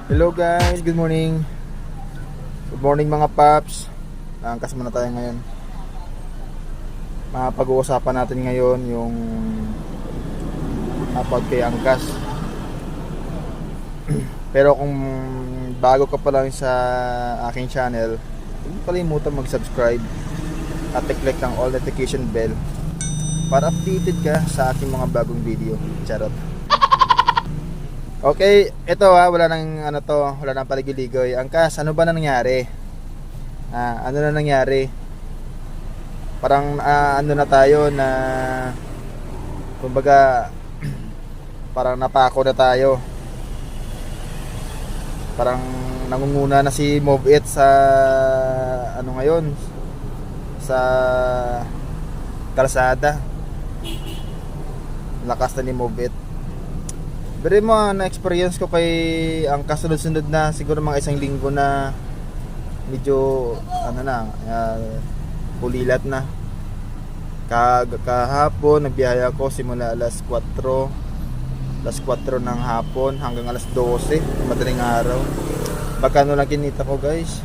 Hello guys, good morning. Good morning mga paps. Naangkas muna tayo ngayon. Mapag-uusapan natin ngayon yung about kay Angkas. Pero kung bago ka pa lang sa aking channel, huwag kalimutan mag-subscribe at i-click ang all notification bell para updated ka sa aking mga bagong video. Charot. Okay, ito wala nang wala nang paligoy-ligoy. Angkas, ano ba na nangyari? Ano na nangyari? Parang ano na tayo na kumbaga parang napako na tayo. Parang nangunguna na si Move It sa ano ngayon sa kalsada. Lakas na ni Move It. Pero mo na-experience ko kay ang kasunod-sunod na siguro mga isang linggo na medyo pulilat na. Kahapon nagbiyahe ako simula alas 4 ng hapon hanggang alas 12 madaling araw. Magkano lang kinita ko guys?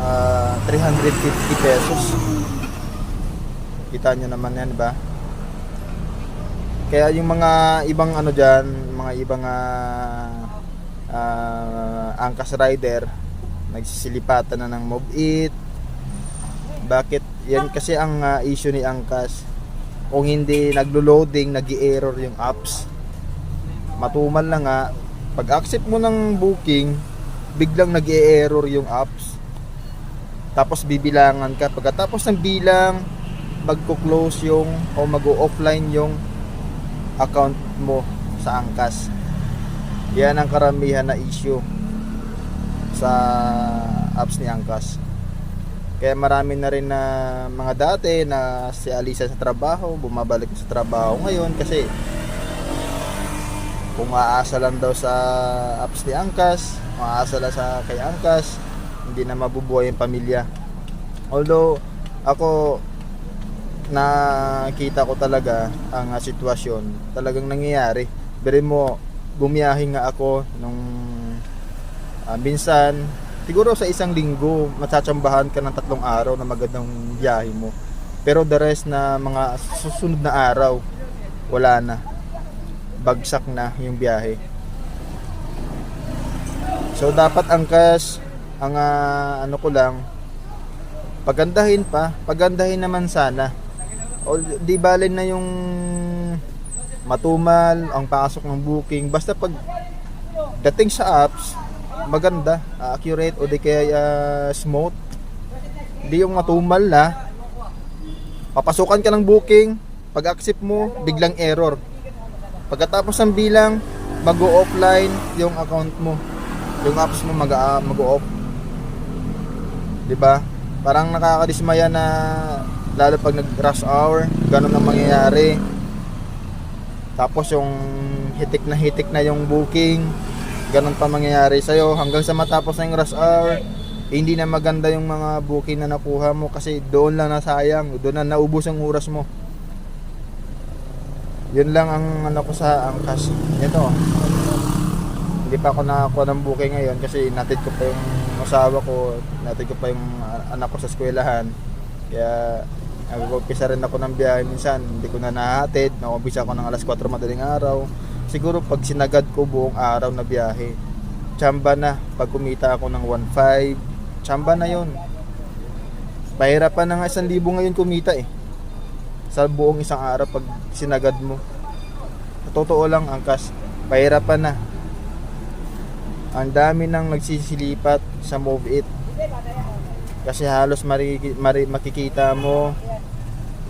350 pesos. Kita nyo naman yan, diba? Kaya yung mga ibang mga ibang angkas rider nagsisilipatan na ng Move It. Bakit? Yan kasi ang issue ni Angkas. Kung hindi naglo-loading, nag-i-error yung apps. Matumal na nga, pag accept mo ng booking, biglang nag-i-error yung apps. Tapos bibilangan ka. Pagkatapos ng bilang, magko-close yung o mag-offline yung account mo sa Angkas. Yan ang karamihan na issue sa apps ni Angkas. Kaya marami na rin na mga dati na si Alisa sa trabaho, bumabalik sa trabaho ngayon kasi kung aasa lang daw sa apps ni Angkas, maaasa lang sa kay Angkas, hindi na mabubuhay yung pamilya. Although ako nakita ko talaga ang sitwasyon talagang nangyayari. Pero mo bumiyahe nga ako nung minsan siguro sa isang linggo matsatsambahan ka ng 3 araw na magandang biyahe mo. Pero the rest na mga susunod na araw wala na. Bagsak na yung biyahe. So dapat Angkas ang ko lang pagandahin naman sana. O di balin na yung matumal ang pasok ng booking, basta pag dating sa apps maganda, accurate o di kaya smooth. Hindi yung matumal na papasukan ka ng booking, pag accept mo biglang error, pagkatapos ng bilang mag-o-offline yung account mo, yung apps mo mag-o-off. Diba? Parang nakakadismaya na lalo pag nag-rush hour, ganun ang mangyayari. Tapos yung hitik na yung booking, ganun pa mangyayari sa'yo hanggang sa matapos na yung rush hour. Hindi na maganda yung mga booking na nakuha mo kasi doon lang nasayang, doon na naubos ang oras mo. Yun lang ang ko sa Angkas. Ito, hindi pa ako nakakuha ng booking ngayon kasi natid ko pa yung asawa ko, natid ko pa yung anak ko sa eskwelahan. Kaya nag-umpisa rin ako ng biyahe minsan, hindi ko na nahatid. Nag-umpisa ako ng alas 4 madaling araw. Siguro pag sinagad ko buong araw na biyahe, tsamba na. Pag kumita ako ng 1.5, tsamba na yun. Pahirapan na nga 1,000 ngayon kumita sa buong isang araw pag sinagad mo. Totoo lang Angkas, pahirapan na. Ang dami nang nagsisilipat sa Move It. Kasi halos makikita mo,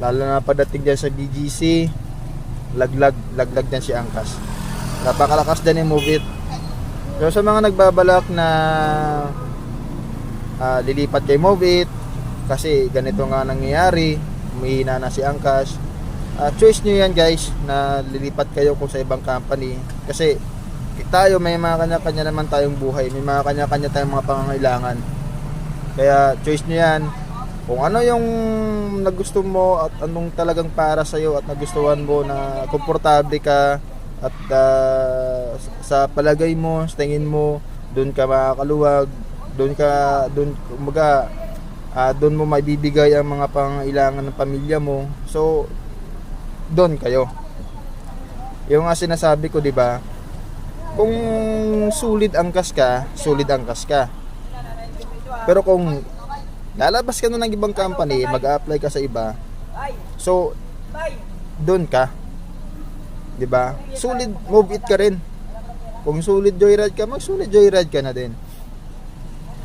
lalo na pagdating dyan sa BGC, laglag dyan si Angkas. Napakalakas dyan yung Move It. So sa mga nagbabalak na lilipat kay Move It, kasi ganito nga nangyayari, umihina na si Angkas, choice nyo yan guys, na lilipat kayo kung sa ibang company. Kasi tayo may mga kanya-kanya naman tayong buhay, may mga kanya-kanya tayong mga pangangailangan. Kaya choice nyo yan. Kung ano yung nagusto mo at anong talagang para sa'yo at nagustuhan mo na komportable ka, At sa palagay mo, sa tingin mo, doon ka makakaluwag, doon kumbaga, doon mo maibibigay ang mga pangailangan ng pamilya mo. So doon kayo. Yung nga sinasabi ko, 'di ba? Kung solid angkas ka, solid angkas ka. Pero kung lalabas ka na ng ibang company, mag-a-apply ka sa iba, so doon ka. 'Di ba? Solid, move it ka rin. Kung solid joyride ka, mag-solid joyride ka na din.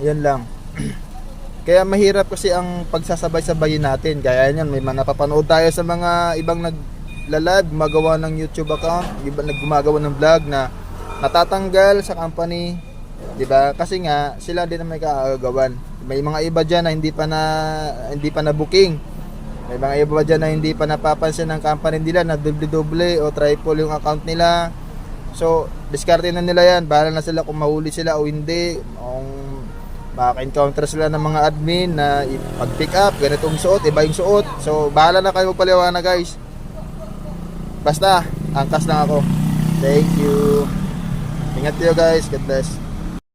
Ayan lang. Kaya mahirap kasi ang pagsasabay-sabayin natin. Gaya niyan, may mga napapanood tayo sa mga ibang nagla-live, gumagawa ng YouTube account, iba gumagawa ng vlog na natatanggal sa company, 'di ba? Kasi nga sila din ang may kaagawan. May mga iba diyan na hindi pa na booking. May mga iba diyan na hindi pa napapansin ng company nila na double o triple yung account nila. So, diskarte na nila 'yan. Bahala na sila kung mahuli sila o hindi. Kung maka-encounter sila ng mga admin na pag-pick up, ganitong suot, iba yung suot. So, bahala na kayo magpaliwanag, guys. Basta, angkas lang ako. Thank you. Ingat kayo, guys. God bless.